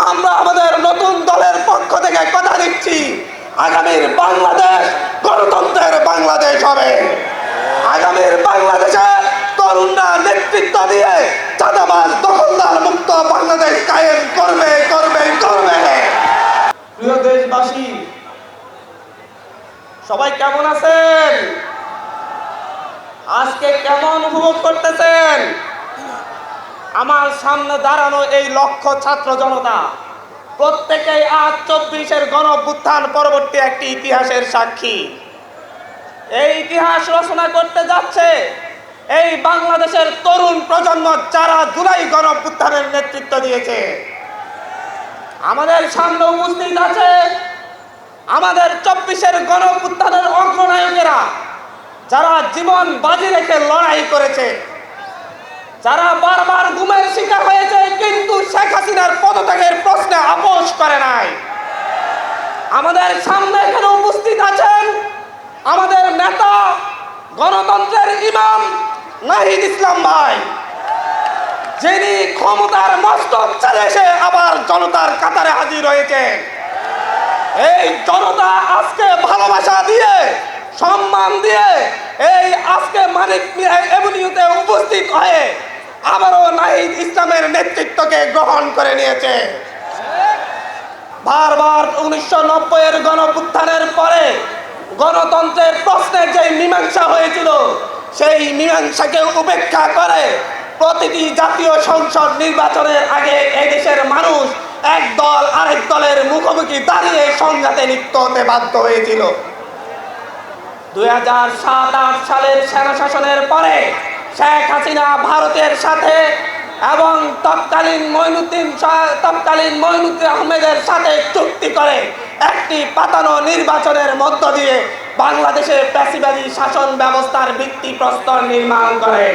আমরা আমাদের নতুন দলের পক্ষ থেকে কথা দিচ্ছি, আগামীর বাংলাদেশ গণতন্ত্রের বাংলাদেশ হবে। আগামীর বাংলাদেশে তরুণরা নেতৃত্ব দিয়ে চাঁদাবাজ দখলদার মুক্ত বাংলাদেশ কায়েম করবে করবে করবে। প্রিয় দেশবাসী, সবাই কেমন আছেন? আজকে কেমন উপভোগ করতেছেন? আমার সামনে দাঁড়ানো এই লক্ষ ছাত্র জনতা প্রত্যেকেই আজ 24-এর গণঅভ্যুত্থান পরবর্তী একটি ইতিহাসের সাক্ষী। এই ইতিহাস রচনা করতে যাচ্ছে এই বাংলাদেশের তরুণ প্রজন্ম, যারা জুলাই গণঅভ্যুত্থানের নেতৃত্ব দিয়েছে। আমাদের সামনে উপস্থিত আছে আমাদের 24-এর গণঅভ্যুত্থানের অগ্রনায়কেরা, যারা জীবন বাজি রেখে লড়াই করেছে, যারা বারবার গুমের শিকার হয়েছে কিন্তু শেখ হাসিনার পদত্যাগের প্রশ্নে আপোষ করে নাই। আমাদের সামনে এখানে উপস্থিত আছেন আমাদের নেতা, গণতন্ত্রের ইমাম নাহিদ ইসলাম ভাই, যিনি ক্ষমতার মস্তক ছেড়ে এসে আবার জনতার কাতারে হাজির হয়েছেন। এই জনতা আজকে ভালোবাসা দিয়ে, সম্মান দিয়ে এই আজকে মানিক এভিনিউতে উপস্থিত হয়ে আবারও নাহিদ ইসলামের নেতৃত্বকে গ্রহণ করে নিয়েছে। বারবার 1990-এর গণঅভ্যুত্থানের পরে গণতন্ত্রের প্রশ্নে যে মীমাংসা হয়েছিল, সেই মীমাংসাকে উপেক্ষা করে প্রতিটি জাতীয় সংসদ নির্বাচনের আগে এদেশের মানুষ এক দল আরেক দলের মুখোমুখি দাঁড়িয়ে সংঘাতে লিপ্ত হতে বাধ্য হয়েছিল। 2007-8 সালের সেনা শাসনের পরে শেখ হাসিনা ভারতের সাথে এবং তৎকালীন মঈনুদ্দিন আহমেদের সাথে চুক্তি করে একটি পাতানো নির্বাচনের মধ্য দিয়ে বাংলাদেশে ফ্যাসিবাদী শাসন ব্যবস্থার ভিত্তিপ্রস্তর নির্মাণ করে।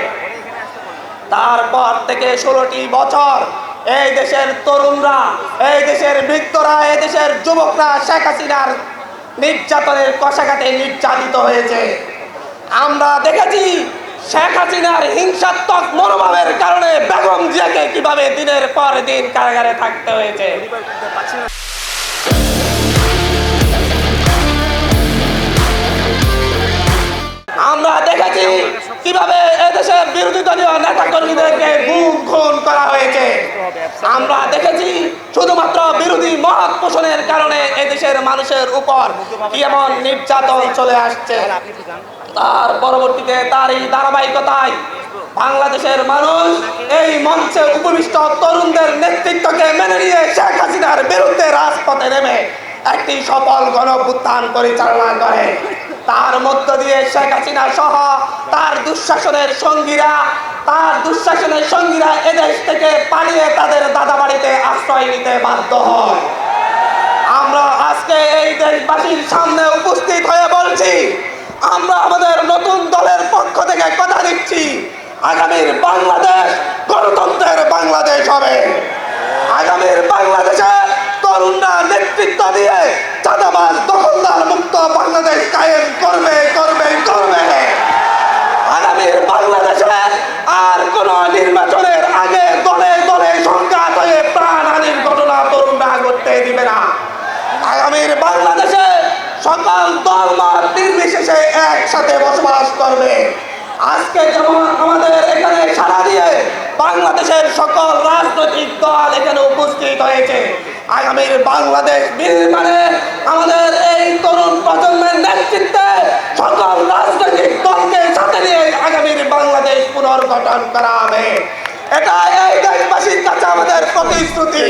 তারপর থেকে 16টি বছর এই দেশের তরুণরা, এই দেশের বৃদ্ধরা, এই দেশের যুবকরা শেখ হাসিনার নির্যাতনের কষাঘাতে নির্যাতিত হয়েছে। আমরা দেখেছি শেখ হাসিনার হিংসাত্মক মনোভাবের কারণে বেগম জিয়াকে কিভাবে দিনের পর দিন কারাগারে থাকতে হয়েছে। আমরা দেখেছি কিভাবে এদেশের বিরোধী দলীয় নেতা কর্মীদেরকে গুম খুন করা হয়েছে। আমরা দেখেছি শুধুমাত্র বিরোধী মত পোষণের কারণে এদেশের মানুষের উপর কেমন নির্যাতন চলে আসছে। তার পরবর্তীতে তারই ধারাবাহিকতায় বাংলাদেশের মানুষ এই মঞ্চে উপবিষ্ট তরুণদের নেতৃত্বকে মেনে নিয়ে শেখ হাসিনার বিরুদ্ধে রাজপথে নেমে একটি সফল গণঅভ্যুত্থান পরিচালনা করে। তার মধ্য দিয়ে শেখ হাসিনা সহ তার দুঃশাসনের সঙ্গীরা এদেশ থেকে পালিয়ে তাদের দাদাবাড়িতে আশ্রয় নিতে বাধ্য হয়। আমরা আজকে এই দেশবাসীর সামনে উপস্থিত হয়ে বলছি, আমরা আমাদের নতুন দলের পক্ষ থেকে কথা দিচ্ছি, আগামীর বাংলাদেশ গণতন্ত্রের বাংলাদেশ হবে। আগামীর বাংলাদেশে তরুণরা নেতৃত্ব দিয়ে চাঁদাবাজ দখলদার মুক্ত বাংলাদেশ কায়েম করবে করবে করবে। আগামীর বাংলাদেশে আর কোন নির্বাচনের আগে দলে দলে সংঘাত হয়ে প্রাণহানির ঘটনা তরুণরা ঘটতে দিবে না। আগামীর বাংলাদেশে সকল দলমত নির্বিশেষে একসাথে বসবাস করবে। আজকে যেমন আমাদের এখানে সারা দিয়ে বাংলাদেশের সকল রাজনৈতিক দল এখানে উপস্থিত হয়েছে, আগামীর বাংলাদেশ নির্মাণে আমাদের এই তরুণ প্রজন্মের নেতৃত্বে সকল রাজনৈতিক দলকে সাথে নিয়ে আগামীর বাংলাদেশ পুনর্গঠন করা হবে। এটা এই দেশবাসীর কাছে আমাদের প্রতিশ্রুতি।